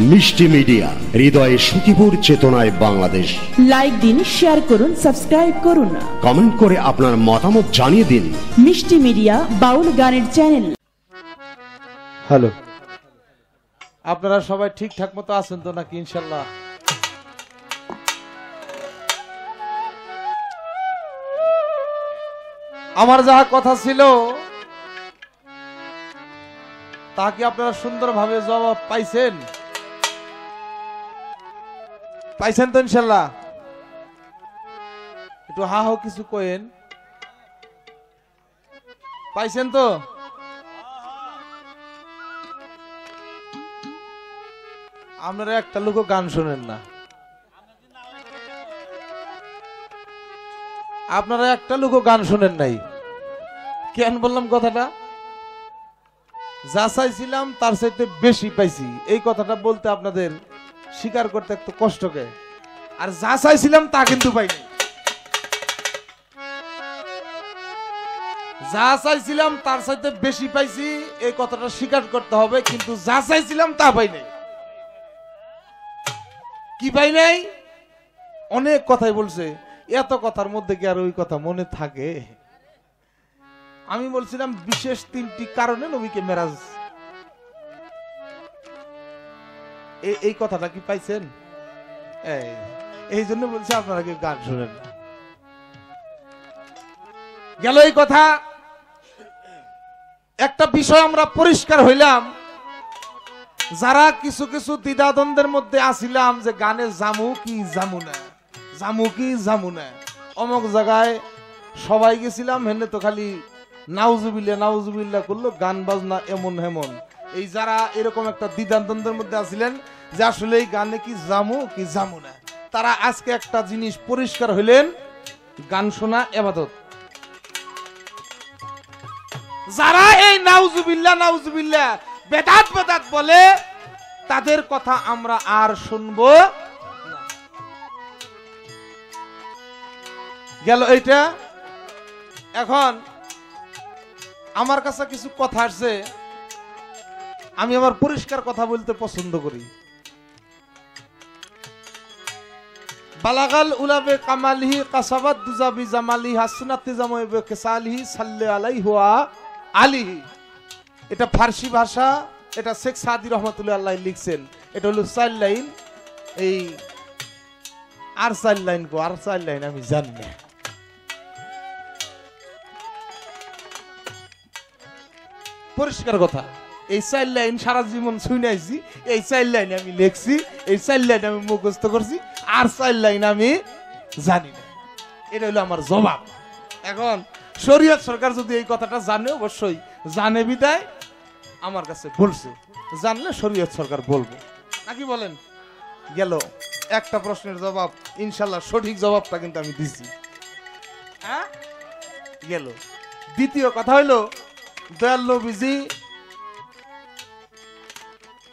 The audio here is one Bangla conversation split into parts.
মিষ্টি মিডিয়া, হৃদয়ে সুখীপুর, চেতনায় বাংলাদেশ। লাইক দিন, শেয়ার করুন, সাবস্ক্রাইব করুন, কমেন্ট করে আপনার মতামত জানিয়ে দিন। মিষ্টি মিডিয়া বাউল গানের চ্যানেল। হ্যালো, আপনারা সবাই ঠিকঠাক মতো আছেন তো নাকি? ইনশাল্লাহ আমার যাহা কথা ছিল তা কি আপনারা সুন্দরভাবে জবাব পাইছেন? পাইছেন তো ইনশাল্লাহ? একটু হা হো কিছু কইেন। পাইছেন তো? আপনারা একটা লোকও গান শোনেন না, আপনারা একটা লোকও গান শোনেন নাই। কেন বললাম কথাটা? যা চাইছিলাম তার চাইতে বেশি পাইছি, এই কথাটা বলতে আপনাদের স্বীকার করতে একটু কষ্টকে। আর যা চাইছিলাম তা কিন্তু পাইনি। যা চাইছিলাম তার চাইতে বেশি পাইছি, এই কথাটা স্বীকার করতে হবে। কিন্তু যা চাইছিলাম তা পাই নাই। কি পাই নাই? অনেক কথাই বলছে। এত কথার মধ্যে কি আর ওই কথা মনে থাকে? আমি বলছিলাম বিশেষ 3টি কারণে নবীকে মেরাজ, এই কথাটা কি পাইছেন? এই জন্য বলছি আপনারা কি গান শুনেন না। গেল এই কথা। একটা বিষয় আমরা পরিষ্কার হইলাম, যারা কিছু কিছু দ্বিধাদ্বন্দ্বের মধ্যে আসিলাম যে গানে জামু কি জামু না, জামু কি জামু না, অমুক জায়গায় সবাই গেছিলাম, হেনে তো খালি নাউজুবিল্লাহ নাউজুবিল্লাহ করলো, গান বাজনা এমন হেমন। এই যারা এরকম একটা দ্বিধাদ্বন্দ্বের মধ্যে আছিলেন যে আসলে এই গানে কি জামু কি জামু না, তারা আজকে একটা জিনিস পরিষ্কার হইলেন, গান শোনা ইবাদত। যারা এই নাউজুবিল্লাহ নাউজুবিল্লাহ বেদাত বেদাত বলে, তাদের কথা আমরা আর শুনবো না। গেল এইটা। এখন আমার কাছে কিছু কথা আসছে, আমি আমার পরিষ্কার কথা বলতে পছন্দ করি। বালাগাল উলাবে কামালিহি কাসাবাত দুজাবি জামালিহি হাসনাতি জামাইবে কেসালিহি সাল্লে আলাইহি ওয়া আলিহি। এটা ফার্সি ভাষা, এটা শেখ সাদি রহমাতুল্লাহ আল্লাহ লিখছেন। এটা হলো 4 লাইন। এই আর 4 লাইন গো, আর 4 লাইন আমি জানি না। পরিষ্কার কথা, এই 4 লাইন সারা জীবন শুনাইছি, এই 4 লাইন আমি লিখছি, এই 4 লাইন আমি মুখস্থ করছি, আর 4 লাইন আমি জানি না। এটা হলো আমার জবাব। এখন শরীয়ত সরকার যদি এই কথাটা জানে, অবশ্যই জানে বিদায় আমার কাছে বলছে, জানলে শরীয়ত সরকার বলবো নাকি বলেন? গেল একটা প্রশ্নের জবাব, ইনশাল্লাহ সঠিক জবাবটা কিন্তু আমি দিছি। হ্যাঁ, গেল। দ্বিতীয় কথা হইল, দয়াল নবীজি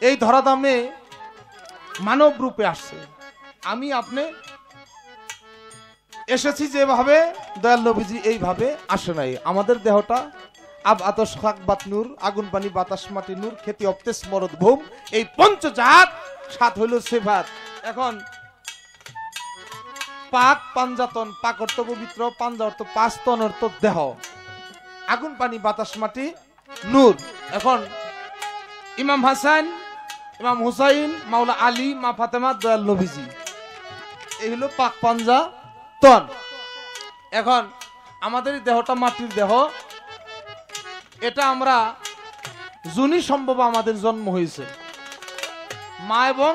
এই ধরাধামে মানব রূপে আসছে। আমি আপনি এসেছি যেভাবে, দয়াল নবীজি এইভাবে আসে নাই। আমাদের দেহটা আব আতশ খাক বাত নূর, আগুন পানি বাতাস মাটি নূর, খেতি অপ্তেস মরদ ভূম, এই পঞ্চজাত, 7 হইল সিফাত। এখন পাক পাঞ্জাতন, পাক অর্থ পবিত্র, পাঞ্জা অর্থ 5, তন অর্থ দেহ, আগুন পানি বাতাস মাটি নূর। এখন ইমাম হাসান, ইমাম হুসাইন, মাওলা আলী, মা ফাতেমা, দয়াল নবীজি, এই হলো পাক পাঞ্জা তন। এখন আমাদের দেহটা মাটির দেহ, এটা আমরা জুনি সম্ভব আমাদের জন্ম হয়েছে, মা এবং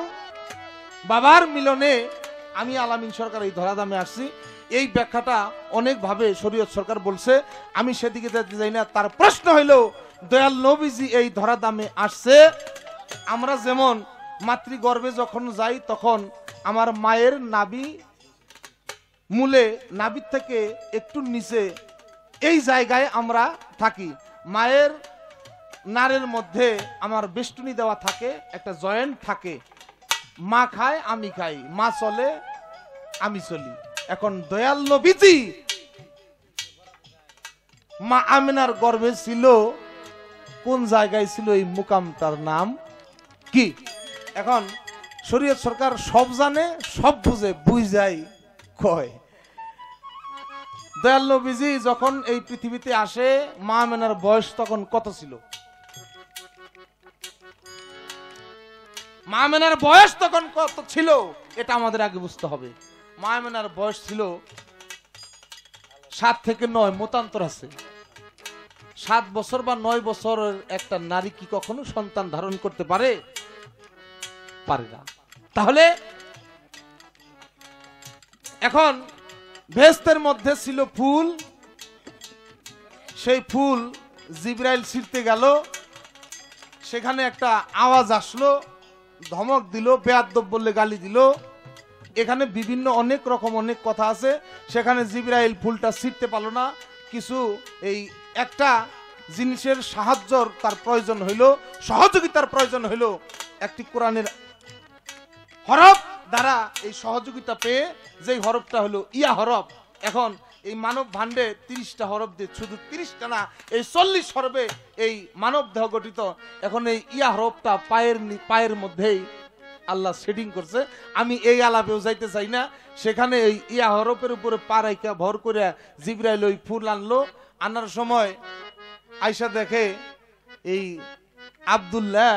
বাবার মিলনে আমি আলামিন সরকার এই ধরাধামে আসছি। এই ব্যাখ্যাটা অনেকভাবে শরীয়ত সরকার বলছে, আমি সেদিকে যেতে যাই না। তার প্রশ্ন হইল, দয়াল নবীজি এই ধরাধামে আসছে, আমরা যেমন মাতৃগর্ভে যখন যাই তখন আমার মায়ের নাভি মূলে, নাভির থেকে একটু নিচে এই জায়গায় আমরা থাকি। মায়ের নারের মধ্যে আমার বেষ্টনী দেওয়া থাকে, একটা জয়েন্ট থাকে। মা খায়, আমি খাই, মা চলে, আমি চলি। এখন দয়াল নবীজি মা আমিনার গর্ভে ছিল, কোন জায়গায় ছিল, এই মুকামটার নাম কি? এখন শরীয়ত সরকার সব জানে, সব বুঝে, বুঝাই কয়। দয়াল নবীজি যখন এই পৃথিবীতে আসে, মা আমেনার বয়স তখন কত ছিল? মা আমেনার বয়স তখন কত ছিল এটা আমাদের আগে বুঝতে হবে। মা আমেনার বয়স ছিল 7 থেকে 9, মতান্তর আছে। 7 বছর বা 9 বছরের একটা নারী কি কখনো সন্তান ধারণ করতে পারে? পারে না। তাহলে এখন ভেস্তের মধ্যে ছিল ফুল, সেই ফুল জিবরাইল ছিঁড়তে গেল, সেখানে একটা আওয়াজ আসলো, ধমক দিল, বেয়াদব বললে গালি দিল। এখানে বিভিন্ন অনেক রকম অনেক কথা আছে। সেখানে জিবরাইল ফুলটা ছিঁড়তে পারলো না। কিছু এই একটা জিনিসের সাহায্যর তার প্রয়োজন হইল, সহযোগিতার প্রয়োজন হইল। একটি কোরআনের হরফ দ্বারা এই সহযোগিতা পেয়ে, যেই হরফটা হলো ইয়া হরফ। এখন এই মানব ভাণ্ডে 30টা হরফ দিয়ে, শুধু 30টা না, এই 40 হরফে এই মানব দেহ গঠিত। এখন এই ইয়া হরফটা পায়ের মধ্যেই আল্লাহ সেটিং করছে। আমি এই আলাপেও যাইতে চাই না। সেখানে এই ইয়া হরফের উপরে পা রাইখা ভর করে জিবরাইল ওই ফুল আনলো। আনার সময় আয়সা দেখে এই আব্দুল্লাহ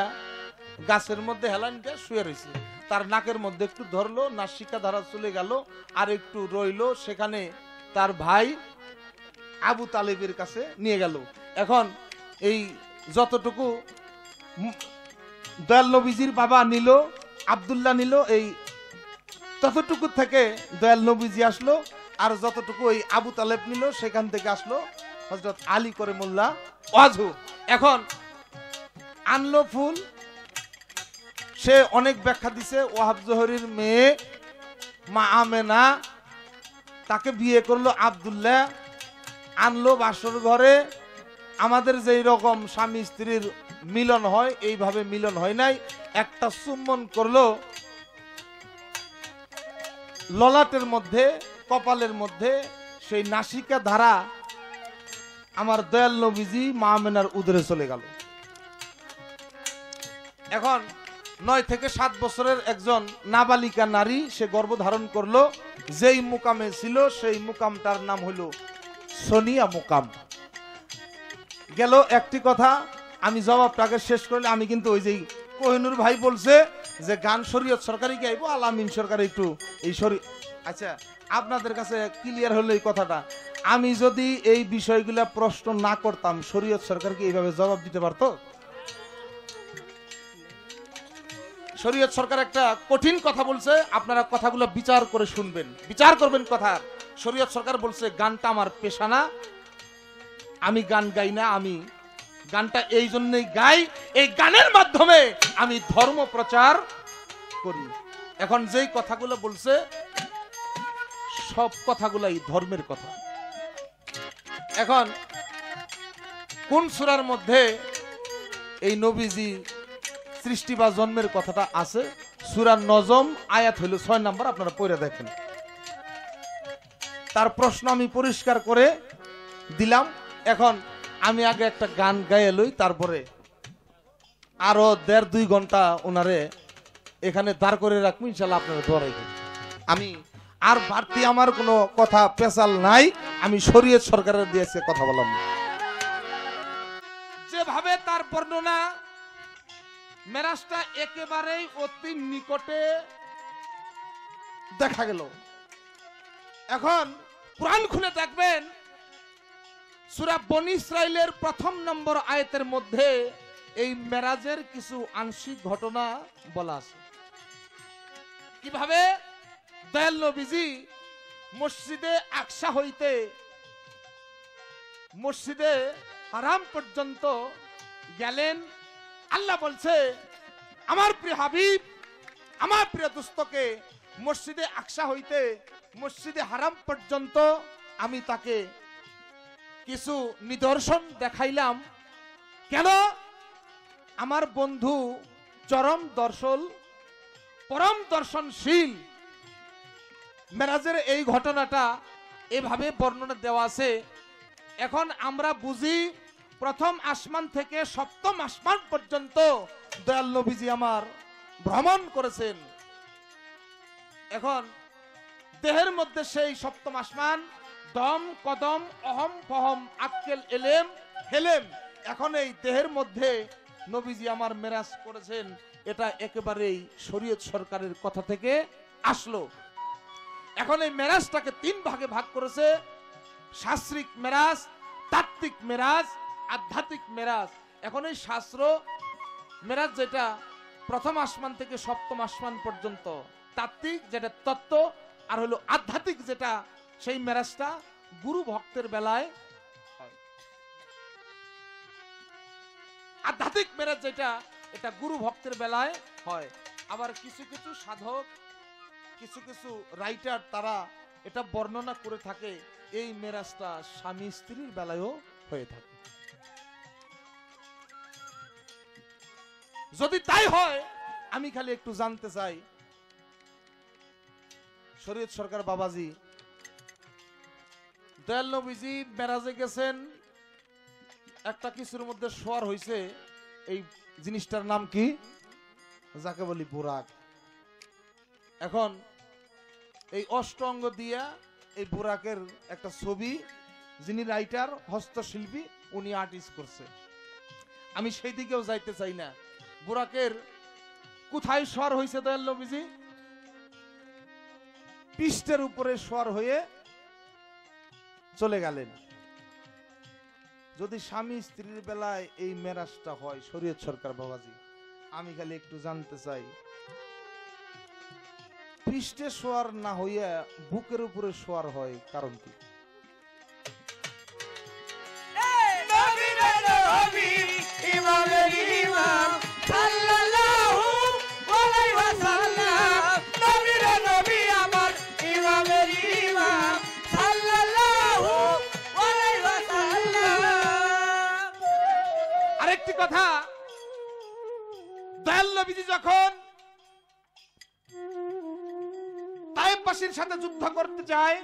গাছের মধ্যে হেলান দিয়ে শুয়ে রয়েছে। তার নাকের মধ্যে একটু ধরলো, নাসিকা ধারা চলে গেল, আর একটু রইলো। সেখানে তার ভাই আবু তালেবের কাছে নিয়ে গেল। এখন এই যতটুকু দয়াল নবীজির বাবা নিল, আব্দুল্লাহ নিল, এই ততটুকু থেকে দয়াল নবীজি আসলো। আর যতটুকু ওই আবু তালেব নিল, সেখান থেকে আসলো হযরত আলী করে মোল্লা ওয়াজু। এখন আনলো ফুল, সে অনেক ব্যাখ্যা দিছে। ওয়াহাব জোহরির মেয়ে মা আমেনা, তাকে বিয়ে করলো আব্দুল্লাহ, আনলো বাসর ঘরে। আমাদের যেই রকম স্বামী স্ত্রীর মিলন হয়, এইভাবে মিলন হয় নাই। একটা চুম্বন করলো ললাটের মধ্যে, কপালের মধ্যে, সেই নাসিকা ধারা আমার দয়াল নবীজি মা আমেনার উদরে চলে গেল। এখন 9 থেকে 7 বছরের একজন নাবালিকা নারী, সে গর্ভধারণ করলো। যেই মুকামে ছিল, সেই মুকামটার নাম হলো সোনিয়া মুকাম। গেল একটি কথা, আমি জবাবটাকে শেষ করলে, আমি কিন্তু ওই যে কোহিনুর ভাই বলছে যে গান শরীয়ত সরকারি গাইবো, আলামিন সরকার একটু এই আচ্ছা, আপনাদের কাছে ক্লিয়ার হলো এই কথাটা। আমি যদি এই বিষয়গুলা প্রশ্ন না করতাম, শরীয়ত সরকার কি এইভাবে জবাব দিতে পারতো? শরীয়ত সরকার একটা কঠিন কথা বলছে, আপনারা কথাগুলো বিচার করে শুনবেন, বিচার করবেন কথা। শরীয়ত সরকার বলছে গানটা আমার পেশা না, আমি গান গাই না, আমি গানটা এই জন্যই গাই, এই গানের মাধ্যমে আমি ধর্ম প্রচার করি। এখন যেই কথাগুলো বলছে, সব কথাগুলাই ধর্মের কথা। এখন কোন সূরার মধ্যে এই নবীজি সৃষ্টি বা জন্মের কথাটা আছে? সূরা নজম, আয়াত হইল 6 নম্বর, আপনারা পড়ে দেখেন। তার প্রশ্ন আমি পরিষ্কার করে দিলাম। এখন আমি আগে একটা গান গায়ে লই, তারপরে আরো 1.5-2 ঘন্টা ওনারে এখানে দাঁড় করে রাখবো, ইনশাল্লাহ আপনারা দোয়া রাখবেন। আমি আর বাড়তি আমার কোনো কথা পেশাল নাই, আমি শরীয়ত সরকারের দিয়েছে কথা বললাম। যেভাবে তার বর্ণনা, মেরাজটা একেবারেই অতি নিকটে দেখা গেল। এখন কোরআন খুলে দেখবেন, সূরা বনী ইসরাইলের 1 নম্বর আয়াতের মধ্যে এই মেরাজের কিছু আংশিক ঘটনা বলা আছে। কিভাবে দয়াল নবীজি মসজিদে আকসা হইতে মসজিদে হারাম পর্যন্ত গেলেন। আল্লাহ বলছে, আমার প্রিয় হাবিব, আমার প্রিয় দোস্তকে মসজিদে আকসা হইতে মসজিদে হারাম পর্যন্ত আমি তাকে কিছু নিদর্শন দেখাইলাম। কেন? আমার বন্ধু পরম দর্শনশীল। মেরাজের এই ঘটনাটা এভাবে বর্ণনা দেওয়া আছে। এখন আমরা বুঝি, প্রথম আসমান থেকে 7ম আসমান পর্যন্ত দয়াল নবীজি আমার ভ্রমণ করেছেন। এখন দেহের মধ্যে সেই সপ্তম আসমান, দম কদম অহম ফহম আক্কেল এলেম হেলেম, এখন এই দেহের মধ্যে নবীজি আমার মেরাজ করেছেন, এটা একেবারেই শরীয়ত সরকারের কথা থেকে আসলো। এখন এই মেরাজটাকে তিন ভাগে ভাগ করেছে, শাস্ত্রিক মেরাজ, তাত্ত্বিক মেরাজ, আধ্যাত্মিক মেরাজ। এখন এই শাস্ত্র মেরাজ যেটা প্রথম আসমান থেকে সপ্তম আসমান পর্যন্ত, তাত্ত্বিক যেটা তত্ত্ব, আর হলো আধ্যাত্মিক যেটা সেই মেরাজটা গুরু ভক্তের বেলায় হয়। আধ্যাত্মিক মেরাজ যেটা এটা গুরু ভক্তের বেলায় হয়। আবার কিছু কিছু সাধক, কিছু কিছু রাইটার তারা এটা বর্ণনা করে থাকে এই মেরাজটা স্বামী স্ত্রীর বেলায়ও হয়ে থাকে। যদি তাই হয় আমি খালি একটু জানতে চাই, শরীয়ত সরকার বাবাজি দয়াল নবীজি মেরাজে গেছেন, একটা কিছুর মধ্যে শোয়ার হইছে, এই জিনিসটার নাম কি? যাকে বলি বুরাক। এখন এই অষ্টঅঙ্গ দিয়া এই বুরাকের একটা ছবি, যিনি রাইটার হস্তশিল্পী উনি আর্টিস্ট করছে। আমি সেই দিকেও যাইতে চাই না। বুরাকের কোথায় শোয়ার হয়েছে দয়াল নবীজি? পৃষ্ঠের উপরে শোয়ার হয়ে চলে গেলেন। যদি স্বামী স্ত্রীর বেলায় এই মেরাজটা হয় শরীয়ত সরকার বাবাজি, আমি খালি একটু জানতে চাই, পৃষ্ঠে শোয়ার না হইয়া বুকের উপরে শোয়ার হয় কারণ কি? আরেকটি কথা, দয়াল নবীজি যখন তায়েববাসীর সাথে যুদ্ধ করতে যায়,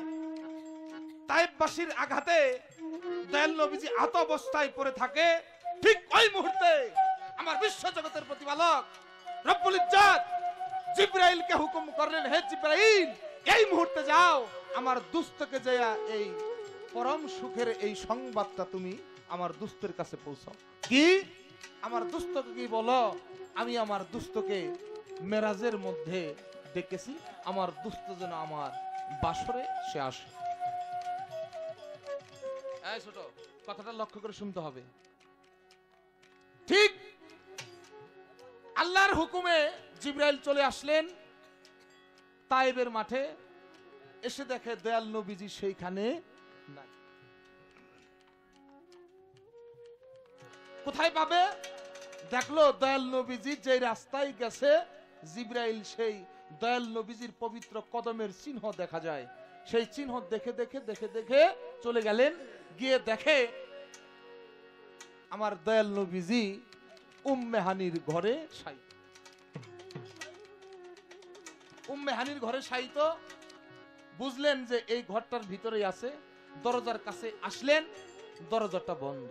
তায়েববাসীর আঘাতে দয়াল নবীজি আহত অবস্থায় পড়ে থাকে, ঠিক ওই মুহূর্তে আমার বিশ্ব জগতের প্রতিপালক রব্বুল ইজ্জত জিবরাইলকে হুকুম করলেন, হে জিবরাইল এই মুহূর্তে যাও আমার দুস্থকে যায়া এই পরম সুখের এই সংবাদটা তুমি আমার দুস্থের কাছে পৌঁছাও। কি? আমার দুস্থকে কি বলো, আমি আমার দুস্থকে মেরাজের মধ্যে ডেকেছি, আমার দুস্থ যেন আমার বাসরে সে আসে। এই ছোট কথাটা লক্ষ্য করে শুনতে হবে। ঠিক আল্লাহর হুকুমে জিবরাইল চলে আসলেন তায়েবের মাঠে, এসে দেখে দয়াল নবীজি সেইখানে নাই। কোথায় পাবে? দেখলো দয়াল নবীজি যে রাস্তায় গেছে জিবরাইল সেই দয়াল নবীজির পবিত্র কদমের চিহ্ন দেখা যায়। সেই চিহ্ন দেখে দেখে দেখে দেখে চলে গেলেন, গিয়ে দেখে আমার দয়াল নবীজি উম্মে হানির ঘরে শায়িত। উম্মে হানির ঘরে শায়িত, বুঝলেন যে এই ঘরটার ভিতরেই আছে। দরজার কাছে আসলেন, দরজাটা বন্ধ।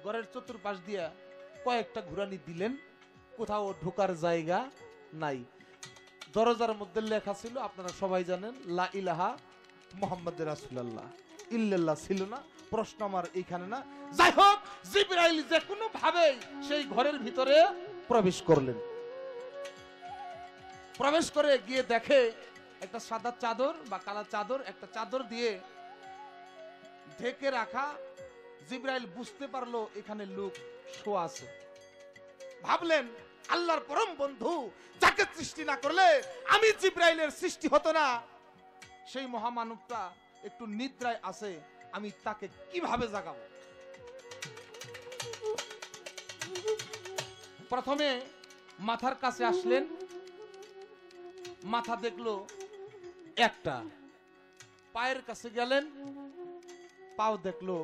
ঘরের চতুর্পাশ দিয়া কয়েকটা ঘুরানি দিলেন, কোথাও ঢোকার জায়গা নাই। দরজার মধ্যে লেখা ছিল, আপনারা সবাই জানেন, লা ইলাহা মুহাম্মাদুর রাসূলুল্লাহ, ইল্লাল্লাহ ছিল না। প্রশ্ন আমার এইখানে না। যাই হোক, জিবরাইল যে কোনো ভাবে সেই ঘরের ভিতরে প্রবেশ করলেন। প্রবেশ করে গিয়ে দেখে একটা সাদা চাদর বা কালা চাদর, একটা চাদর দিয়ে ঢেকে রাখা। জিবরাইল বুঝতে পারলো এখানে লোক শোয়া আছে। ভাবলেন আল্লাহর পরম বন্ধু যাকে সৃষ্টি না করলে আমি জিবরাইলের সৃষ্টি হতো না, সেই মহামানবটা একটু নিদ্রায় আছে, আমি তাকে কিভাবে জাগাবো? প্রথমে মাথার কাছে আসলেন, মাথা দেখলো একটা। পায়ের কাছে গেলেন, পাও দেখলো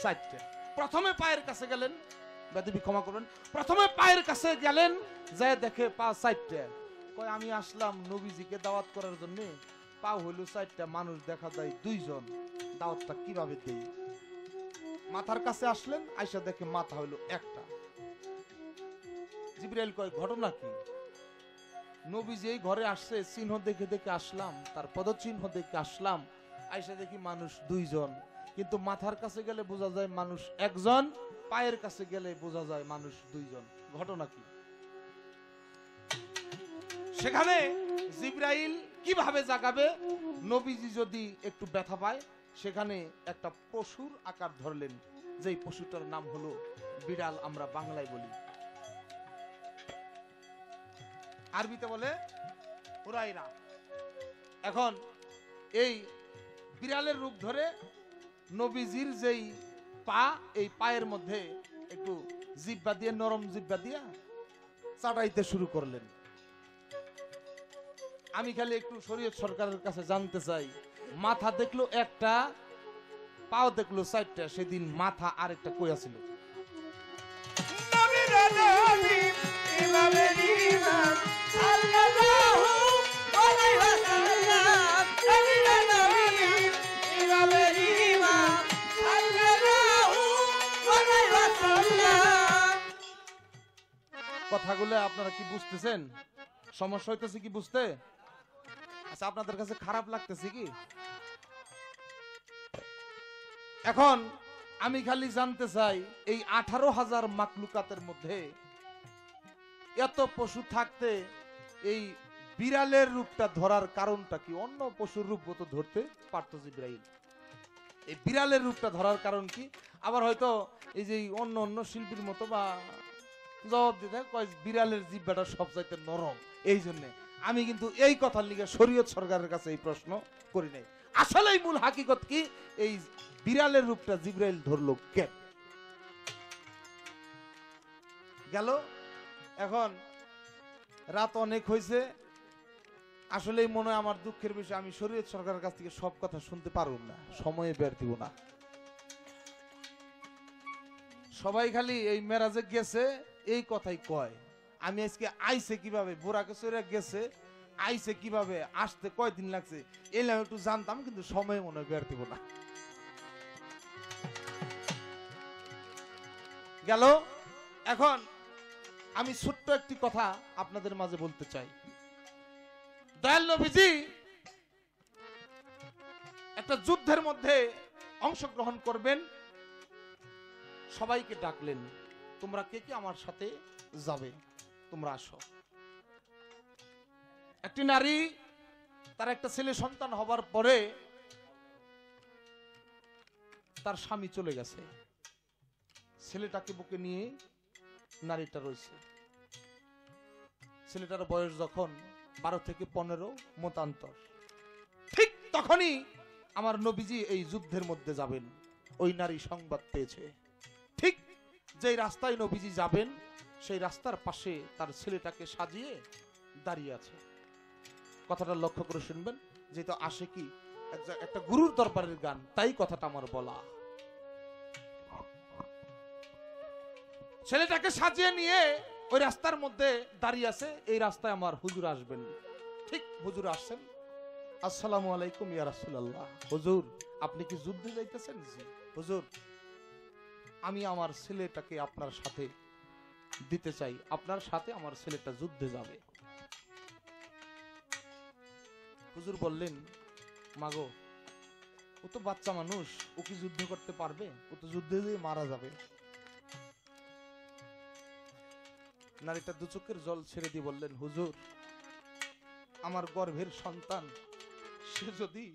চারটে। প্রথমে পায়ের কাছে গেলেন, বেদবি ক্ষমা করবেন, প্রথমে পায়ের কাছে গেলেন, যায় দেখে পা চারটে। কয় আমি আসলাম নবীজিকে দাওয়াত করার জন্য, পা হইল চারটা, মানুষ দেখা যায় দুইজন, দাওয়াতটা কিভাবে দেই? মাথার কাছে আসলেন, আইসা দেখে মাথা হইল একটা। জিবরাইল কয় ঘটনা কি? নবীজি এই ঘরে আসছে, চিহ্ন দেখে দেখে আসলাম, তার পদচিহ্ন দেখে আসলাম, আইসা দেখি মানুষ দুইজন, কিন্তু মাথার কাছে গেলে বোঝা যায় মানুষ একজন, পায়ের কাছে গেলে বোঝা যায় মানুষ দুইজন। ঘটনা কি? সেখানে জিব্রাইল কিভাবে জাগাবে? নবীজি যদি একটু ব্যথা পায়, সেখানে একটা পশুর আকার ধরলেন, যেই পশুটার নাম হলো বিড়াল, আমরা বাংলায় বলি, আরবিতে বলে হুরাইরা। এখন এই বিড়ালের রূপ ধরে নবীজির যেই পা, এই পায়ের মধ্যে একটু জিব্বা দিয়ে, নরম জিব্বা দিয়ে চাটাইতে শুরু করলেন। আমি খালি একটু শরীয়ত সরকারের কাছে জানতে চাই, মাথা দেখলো একটা, পাও দেখলো চারটা, সেদিন মাথা আরেকটা কইয়া ছিল? কথাগুলো আপনারা কি বুঝতেছেন? সমস্যা হইতেছে কি বুঝতে? আচ্ছা, আপনাদের কাছে খারাপ লাগতেছে কি? এখন আমি খালি জানতে চাই, এই 18,000 মাকলুকাতের মধ্যে এত পশু থাকতে এই বিড়ালের রূপটা ধরার কারণটা কি? অন্য পশুর রূপ তো ধরতে পারত জিব্রাইল, এই বিড়ালের রূপটা ধরার কারণ কি? আবার হয়তো এই যে অন্য অন্য শিল্পীর মতো বা জবাব দিতে কয় বিড়ালের জিব্বাটা সবচাইতে নরম, এই জন্যে। আমি কিন্তু এই কথার লিগে শরীয়ত সরকারের কাছে এই প্রশ্ন করি নাই। আসলেই মূল হাকিকত কি? এই বিড়ালের রূপটা জিব্রাইল ধরলো কেন? গেল। এখন রাত অনেক হয়েছে, আসলেই মনে হয় আমার দুঃখের বিষয়, আমি শরীয়ত সরকারের কাছ থেকে সব কথা শুনতে পারব না, সময়ে বের দিব না। সবাই খালি এই মেরাজে গেছে এই কথাই কয়। আমি আজকে আইছে কিভাবে, বোরাকে চড়ে গেছে, আইছে কিভাবে, আসতে কয়দিন লাগছে, এলাম একটু জানতাম, কিন্তু সময় মনে হয় বের দিব না। গেল। এখন আমি ছোট্ট একটি কথা আপনাদের মাঝে বলতে চাই। দয়াল নবীজি একটা যুদ্ধের মধ্যে অংশগ্রহণ করবেন, সবাইকে ডাকলেন, তোমরা কে কে আমার সাথে যাবে, তোমরা আসো। একটি নারী, তার একটা ছেলে সন্তান হবার পরে তার স্বামী চলে গেছে, ছেলেটাকে বুকে নিয়ে নারীটা রয়েছে। ছেলেটার বয়স যখন 12 থেকে 15 মতান্তর, ঠিক তখনই আমার নবীজি এই যুদ্ধের মধ্যে যাবেন। ওই নারী সংবাদ পেয়েছে, ঠিক যেই রাস্তায় নবীজি যাবেন সেই রাস্তার পাশে তার ছেলেটাকে সাজিয়ে দাঁড়িয়ে আছে। কথাটা লক্ষ্য করে শুনবেন, যেহেতু আশিকি একটা গুরুর দরবারের গান, তাই কথাটা আমার বলা। ছেলেটাকে সাজিয়ে নিয়ে ওই রাস্তার মধ্যে দাঁড়িয়ে আছে, এই রাস্তায় আমার হুজুর আসবেন। ঠিক হুজুর আসছেন, আসসালামু আলাইকুম ইয়া রাসূলুল্লাহ। হুজুর, আপনি কি যুদ্ধে যাইতেছেন? জি হুজুর, আমি আমার ছেলেটাকে আপনার সাথে দিতে চাই, আপনার সাথে আমার ছেলেটা যুদ্ধে যাবে। হুজুর বললেন, মাগো, ও তো বাচ্চা মানুষ, ও কি যুদ্ধ করতে পারবে? ও তো যুদ্ধে দিয়ে মারা যাবে। নারীটা দু চোখের জল ছেড়ে দিয়ে বললেন, হুজুর, আমার গর্ভের সন্তান সে যদি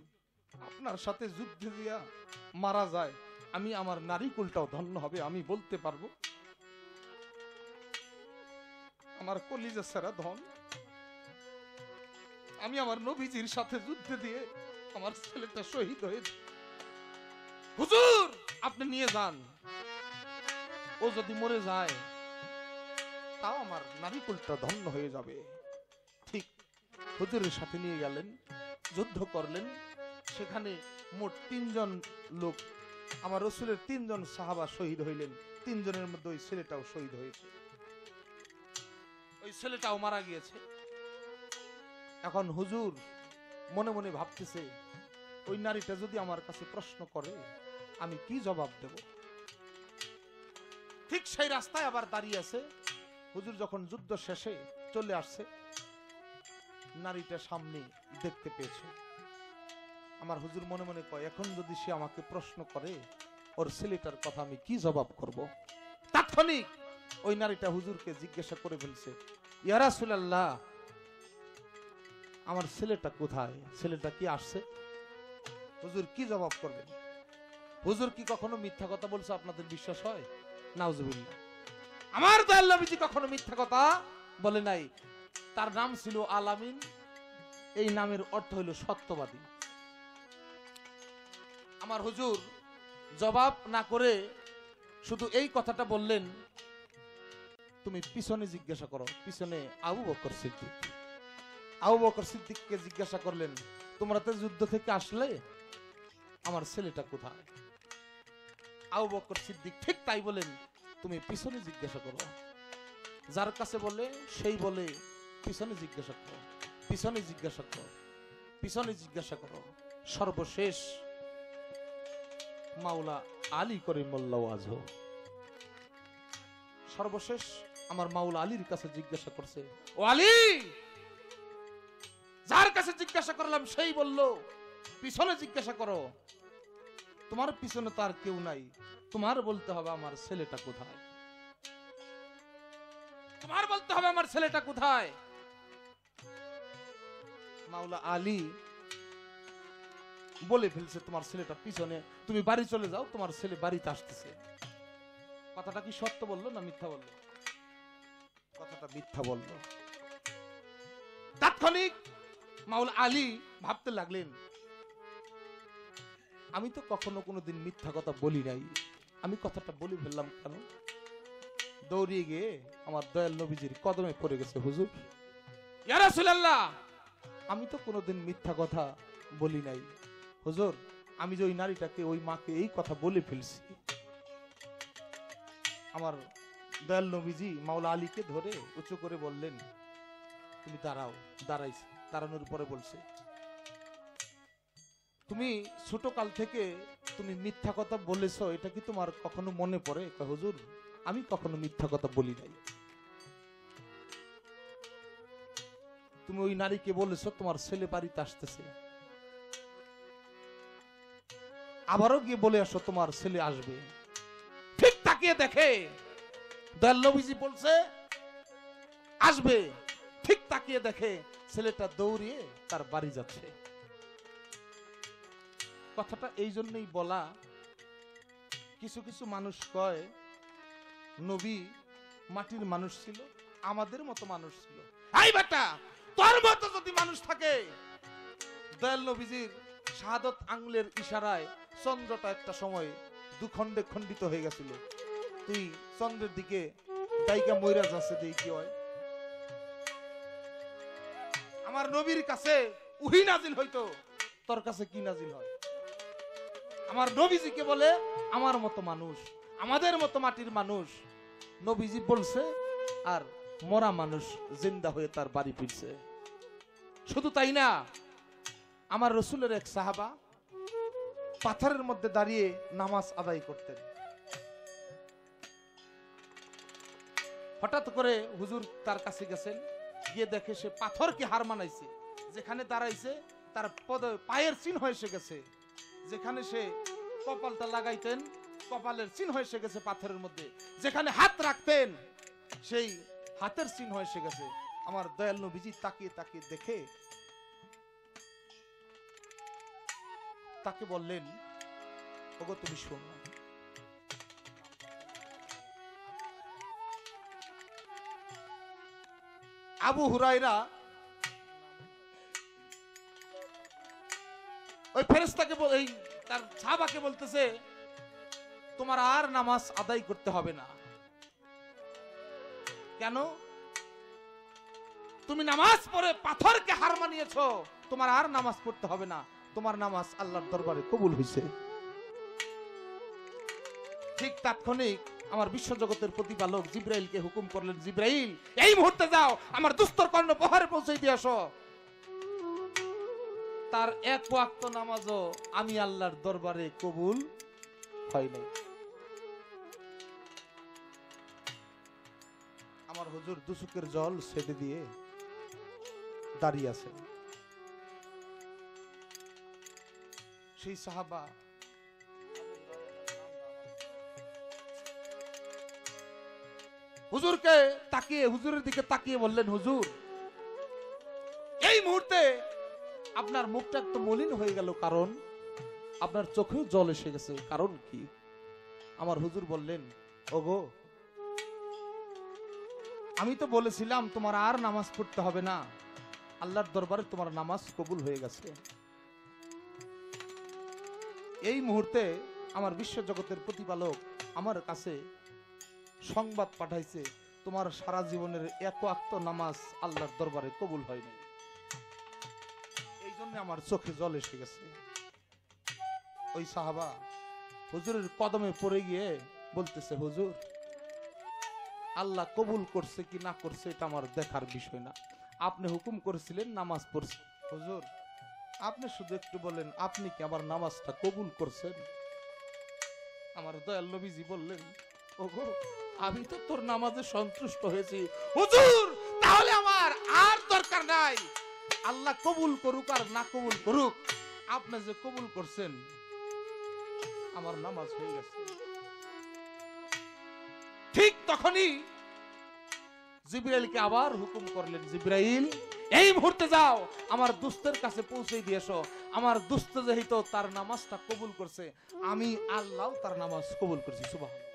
আপনার সাথে যুদ্ধে দিয়া মারা যায়, আমি আমার নারী কুলটাও ধন্য হবে, আমি বলতে পারবো আমার কলিজা সারা ধন, আমি আমার নবীজির সাথে যুদ্ধে দিয়ে আমার ছেলেটা শহীদ হয়েছে। হুজুর, আপনি নিয়ে যান, ও যদি মরে যায় তাও আমার নারী কুলটা ধন্য হয়ে যাবে। ঠিক হুজুরের সাথে নিয়ে গেলেন, যুদ্ধ করলেন। সেখানে মোট 3 জন লোক, আমার রসুলের 3 জন সাহাবা শহীদ হইলেন। 3 জনের মধ্যে ওই ছেলেটাও শহীদ হয়েছে, ওই ছেলেটাও মারা গিয়েছে। এখন হুজুর মনে মনে ভাবতেছে, ওই নারীটা যদি আমার কাছে প্রশ্ন করে আমি কি জবাব দেব? ঠিক সেই রাস্তায় আবার দাঁড়িয়ে আছে। হুজুর যখন যুদ্ধ শেষে চলে আসছে, নারীটা সামনে দেখতে পেয়েছে। আমার হুজুর মনে মনে কয়, এখন যদি সে আমাকে প্রশ্ন করে ওর ছেলেটার কথা আমি কি জবাব করব। তাৎক্ষণিক ওই নারীটা হুজুরকে জিজ্ঞাসা করে ফেলছে, ইয়া রাসূলুল্লাহ, আমার ছেলেটা কোথায়, ছেলেটা কি আসছে? হুজুর কি জবাব করবেন? হুজুর কি কখনো মিথ্যা কথা বলছে আপনাদের বিশ্বাস হয়? নাউজুবিল্লাহ। আমার দয়াল নবীজি কখনো মিথ্যা কথা বলে নাই। তার নাম ছিল আলামিন, এই নামের অর্থ হলো সত্যবাদী। আমার হুজুর জবাব না করে শুধু এই কথাটা বললেন, তুমি পিছনে জিজ্ঞাসা করো। পিছনে আবু বকর সিদ্দিক। আবু বকর সিদ্দিককে জিজ্ঞাসা করলেন, তোমরা তো যুদ্ধ থেকে আসলে, আমার ছেলেটা কোথায়? আবু বকর সিদ্দিক ঠিক তাই বলেন, তুমি পিছনে জিজ্ঞাসা করো। যার কাছে বলে সেই বলে পিছনে জিজ্ঞাসা করো, পিছনে জিজ্ঞাসা করো, পিছনে জিজ্ঞাসা করো। সর্বশেষ মাওলা আলী করিমুল্লাহ ওয়াজহ, সর্বশেষ আমার মাওলা আলীর কাছে জিজ্ঞাসা করছে, ও আলী, যার কাছে জিজ্ঞাসা করলাম সেই বলল পিছনে জিজ্ঞাসা করো। তোমার পিছনে তার কেউ নাই, তোমার বলতে হবে আমার ছেলেটা কোথায়, তোমার বলতে হবে আমার ছেলেটা কোথায়। মাওলা আলী বলে ফেলছে, তোমার ছেলেটা পিছনে, তুমি বাড়ি চলে যাও, তোমার ছেলে বাড়িতে আসতেছে। কথাটা কি সত্য বললো না মিথ্যা বললো? কথাটা মিথ্যা বললো। তাৎক্ষণিক মাওলা আলী ভাবতে লাগলেন, আমি তো কখনো কোনোদিন মিথ্যা কথা বলি নাই, আমি কথাটা বলে ফেললাম কেন? দৌড়িয়ে গিয়ে আমার দয়াল নবীজির কদমে পড়ে গেছে, হুজুর, ইয়া রাসূলুল্লাহ, আমি তো কোনোদিন মিথ্যা কথা বলি নাই। হুজুর, আমি যে ওই নারীটাকে, ওই মাকে এই কথা বলে ফেলছি। আমার দয়াল নবীজি মাওলা আলীকে ধরে উঁচু করে বললেন, তুমি দাঁড়াও। দাঁড়াইছে, দাঁড়ানোর পরে বলছে, তুমি ছোট কাল থেকে তুমি মিথ্যা কথা বলেছো, এটা কি তোমার কখনো মনে পড়ে? হুজুর, আমি কখনো মিথ্যা কথা বলি নাই। তুমি ওই নারীকে বলেছো তোমার ছেলে বাড়িতে আসতেছে, আবারও গিয়ে বলে আসো তোমার ছেলে আসবে। ঠিক তাকিয়ে দেখে দয়াল নবীজি বলছে আসবে, ঠিক তাকিয়ে দেখে ছেলেটা দৌড়িয়ে তার বাড়ি যাচ্ছে। কথাটা এই জন্যই বলা, কিছু কিছু মানুষ কয় নবী মাটির মানুষ ছিল, আমাদের মতো মানুষ ছিল। এই বেটা, তোর মতো যদি মানুষ থাকে, দয়াল নবীজির শাহাদত আঙ্গুলের ইশারায় চন্দ্রটা একটা সময় দুখণ্ডে খণ্ডিত হয়ে গেছিল, তুই চন্দ্রের দিকে দাইকা ময়রা যাচ্ছে, দেই কি হয়? আমার নবীর কাছে উহি নাজিল হইতো, তোর কাছে কি নাজিল হয়? আমার নবীজিকে বলে আমার মতো মানুষ, আমাদের মতো মাটির মানুষ। নবীজি বলছে, আর মরা মানুষ জিন্দা হয়ে তার বাড়ি ফিরছে। শুধু তাই না, আমার রসুলের এক সাহাবা পাথরের মধ্যে দাঁড়িয়ে নামাজ আদায় করতেন। হঠাৎ করে হুজুর তার কাছে গেছেন, গিয়ে দেখে সে পাথরকে হার মানাইছে। যেখানে দাঁড়াইছে তার পায়ের চিহ্ন এসে গেছে, যেখানে সে কপালটা লাগাইতেন কপালের চিহ্ন এসে গেছে পাথরের মধ্যে, যেখানে হাত রাখতেন সেই হাতের চিহ্ন এসে গেছে। আমার দয়াল নবীজি তাকিয়ে তাকিয়ে দেখে তাকে বললেন, ওগো তুমি শোনো, আবু হুরায়রা ওই ফেরেশতাকে এই তার সাহাবাকে বলতেছে, তোমার আর নামাজ আদায় করতে হবে না। কেন? তুমি নামাজ পড়ে পাথরকে হার মানিয়েছো, তোমার আর নামাজ পড়তে হবে না, তোমার নামাজ আল্লাহর দরবারে কবুল হয়েছে। ঠিক তাৎক্ষণিক আমার বিশ্বজগতের প্রতিপালক জিব্রাইলকে হুকুম করলেন, জিব্রাইল, এই মুহূর্তে যাও আমার দুস্তর কর্ণ প্রহারে পৌঁছে দিয়ে আসো। তার এক ওয়াক্ত নামাজও আমি আল্লাহর দরবারে কবুল হয় নাই। আমার হুজুর দুচোখের জল ছেড়ে দিয়ে দাঁড়িয়ে আছে। সেই সাহাবা হুজুরকে তাকিয়ে, হুজুরের দিকে তাকিয়ে বললেন, হুজুর এই মুহূর্তে আপনার মুখটা একটু মলিন হয়ে গেল, কারণ আপনার চোখেও জল এসে গেছে, কারণ কি? আমার হুজুর বললেন, ওগো আমি তো বলেছিলাম তোমার আর নামাজ পড়তে হবে না, আল্লাহর দরবারে তোমার নামাজ কবুল হয়ে গেছে। এই মুহূর্তে আমার বিশ্ব জগতের প্রতিপালক আমার কাছে সংবাদ পাঠাইছে, তোমার সারা জীবনের এক ওয়াক্ত নামাজ আল্লাহর দরবারে কবুল হয়নি, এই জন্য আমার চোখে জল এসে গেছে। ওই সাহাবা হুজুরের কদমে পড়ে গিয়ে বলতেছে, হুজুর আল্লাহ কবুল করছে কি না করছে এটা আমার দেখার বিষয় না, আপনি হুকুম করেছিলেন নামাজ পড়ছে, হুজুর আপনি শুধু একটু বলেন আপনি কি আমার নামাজটা কবুল করছেন? আমার দয়াল নবীজি বললেন, ওগো আমি তো তোর নামাজে সন্তুষ্ট হয়েছি হুজুর, তাহলে আমার আর দরকার নাই, আল্লাহ কবুল করুক আর না কবুল করুক, আপনি যে কবুল করছেন আমার নামাজ হয়ে গেছে। ঠিক তখনই জিবরাইলকে আবার হুকুম করলেন, জিবরাইল এই মুহূর্তে যাও আমার দুস্তের কাছে পৌঁছে দিয়ে এসো, আমার দুস্ত যেহেতু তার নামাজটা কবুল করছে, আমি আল্লাহ তার নামাজ কবুল করছি। সুবহানাল্লাহ।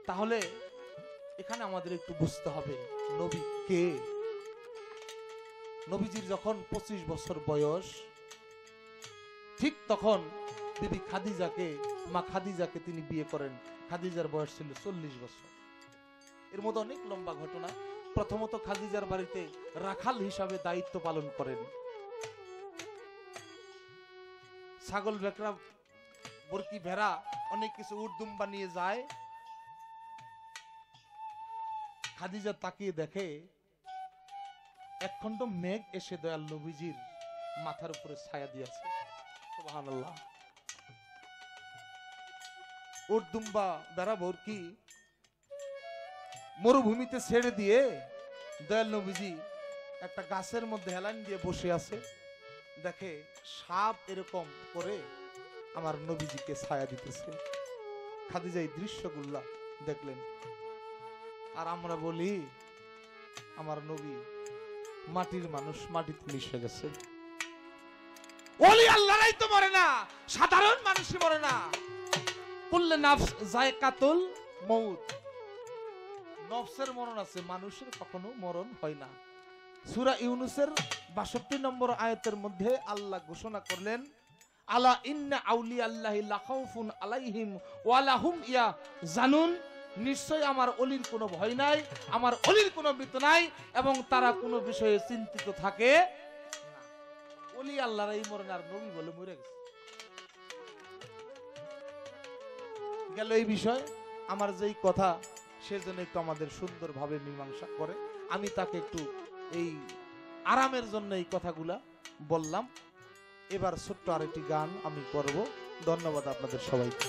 তাহলে এখানে আমাদের একটু বুঝতে হবে নবী কে। নবীজির যখন 25 বছর বয়স, ঠিক তখন বিবি খাদিজাকে, মা খাদিজাকে তিনি বিয়ে করেন। খাদিজার বয়স ছিল 40 বছর। এর মধ্যে অনেক লম্বা ঘটনা। প্রথমত খাদিজার বাড়িতে রাখাল হিসাবে দায়িত্ব পালন করেন। ছাগল বেকরা, বরকি ভেড়া, অনেক কিছু উটদুম্বা নিয়ে যায়। খাদিজা তাকিয়ে দেখে একখণ্ড মেঘ এসে দয়াল নবীজির মাথার উপরে ছায়া দিয়েছে। সুবহানাল্লাহ। উটদুম্বা বেড়া বরকি মরুভূমিতে ছেড়ে দিয়ে দয়াল নবীজি একটা গাছের মধ্যে হেলান দিয়ে বসে আছে। দেখে সাপ এরকম করে আমার নবীজিকে ছায়া দিতেছে। খাদিজা এই দৃশ্যগুলা দেখলেন। আর আমরা বলি আমার নবী মাটির মানুষ, মাটিতে মিশে গেছে। ওলি আল্লাহরাই তো মরে না, সাধারণ মানুষই মরে না। কুল্লু নাফস যায়কাতুল মউত, নফসের মরণ আছে, মানুষের কখনো মরণ হয় না। সূরা ইউনূসের 62 নম্বর আয়াতের মধ্যে আল্লাহ ঘোষণা করলেন, আলা ইন্না আউলিয়াল্লাহি লা খাউফুন আলাইহিম ওয়া লা হুম ইয়াহজানুন, নিশ্চয় আমার অলির কোনো ভয় নাই, আমার অলির কোনো ভীতি নাই, এবং তারা কোনো বিষয়ে চিন্তিত থাকে না। অলি আল্লাহর এই মরণ, আর নবী বলে মরে গেছে। গেল এই বিষয়। আমার যেই কথা সেজন্য একটু আমাদের সুন্দরভাবে মীমাংসা করে, আমি তাকে একটু এই আরামের জন্য এই কথাগুলা বললাম। এবার ছোট্ট আরেকটি গান আমি করব। ধন্যবাদ আপনাদের সবাইকে।